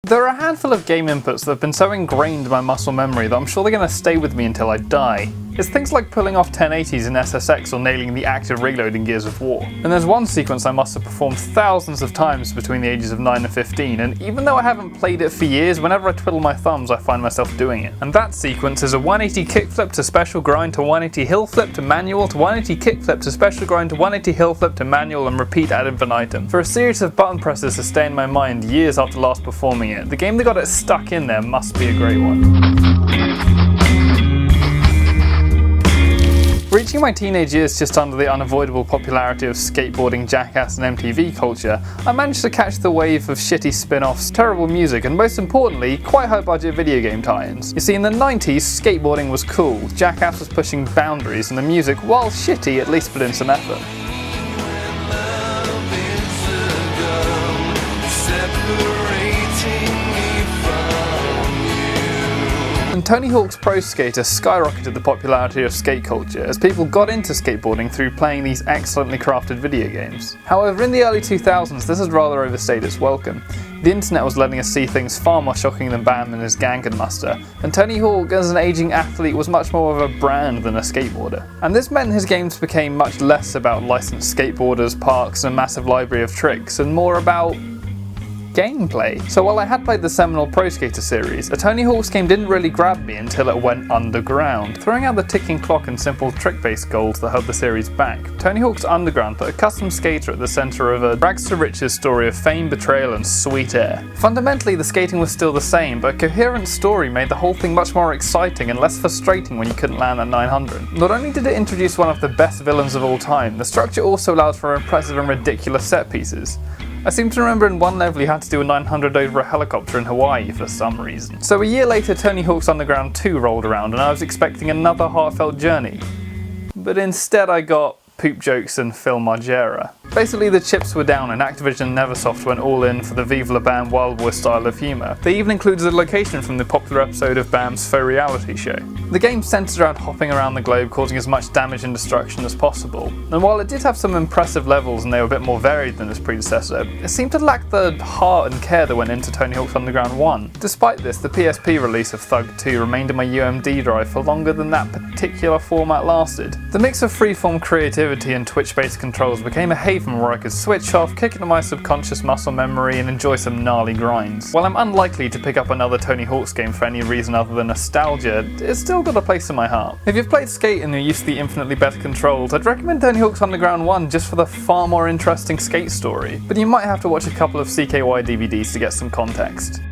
There are a handful of game inputs that have been so ingrained in my muscle memory that I'm sure they're going to stay with me until I die. It's things like pulling off 1080s in SSX or nailing the active reload in Gears of War. And there's one sequence I must have performed thousands of times between the ages of 9 and 15, and even though I haven't played it for years, whenever I twiddle my thumbs I find myself doing it. And that sequence is a 180 kickflip to special grind to 180 hill flip to manual to 180 kickflip to special grind to 180 hill flip to manual and repeat ad infinitum. For a series of button presses to stay in my mind years after last performing it, the game that got it stuck in there must be a great one. Reaching my teenage years just under the unavoidable popularity of skateboarding, jackass and MTV culture, I managed to catch the wave of shitty spin-offs, terrible music and most importantly, quite high budget video game tie-ins. You see, in the 90s, skateboarding was cool, Jackass was pushing boundaries and the music, while shitty, at least put in some effort. And Tony Hawk's Pro Skater skyrocketed the popularity of skate culture as people got into skateboarding through playing these excellently crafted video games. However, in the early 2000s this has rather overstayed its welcome. The internet was letting us see things far more shocking than Bam and his gang could muster, and Tony Hawk as an aging athlete was much more of a brand than a skateboarder. And this meant his games became much less about licensed skateboarders, parks and a massive library of tricks, and more about gameplay. So while I had played the seminal Pro Skater series, a Tony Hawk's game didn't really grab me until it went underground. Throwing out the ticking clock and simple trick-based goals that held the series back, Tony Hawk's Underground put a custom skater at the centre of a rags-to-riches story of fame, betrayal and sweet air. Fundamentally the skating was still the same, but a coherent story made the whole thing much more exciting and less frustrating when you couldn't land at 900. Not only did it introduce one of the best villains of all time, the structure also allowed for impressive and ridiculous set pieces. I seem to remember in one level you had to do a 900 over a helicopter in Hawaii for some reason. So a year later Tony Hawk's Underground 2 rolled around and I was expecting another heartfelt journey. But instead I got poop jokes and Phil Margera. Basically the chips were down and Activision and Neversoft went all in for the Viva La Bam Wild Boy style of humour. They even included a location from the popular episode of Bam's faux reality show. The game centred around hopping around the globe causing as much damage and destruction as possible, and while it did have some impressive levels and they were a bit more varied than its predecessor, it seemed to lack the heart and care that went into Tony Hawk's Underground 1. Despite this, the PSP release of Thug 2 remained in my UMD drive for longer than that particular format lasted. The mix of freeform creativity and Twitch-based controls became a haven where I could switch off, kick into my subconscious muscle memory and enjoy some gnarly grinds. While I'm unlikely to pick up another Tony Hawk's game for any reason other than nostalgia, it's still got a place in my heart. If you've played Skate and you're used to the infinitely better controls, I'd recommend Tony Hawk's Underground 1 just for the far more interesting skate story, but you might have to watch a couple of CKY DVDs to get some context.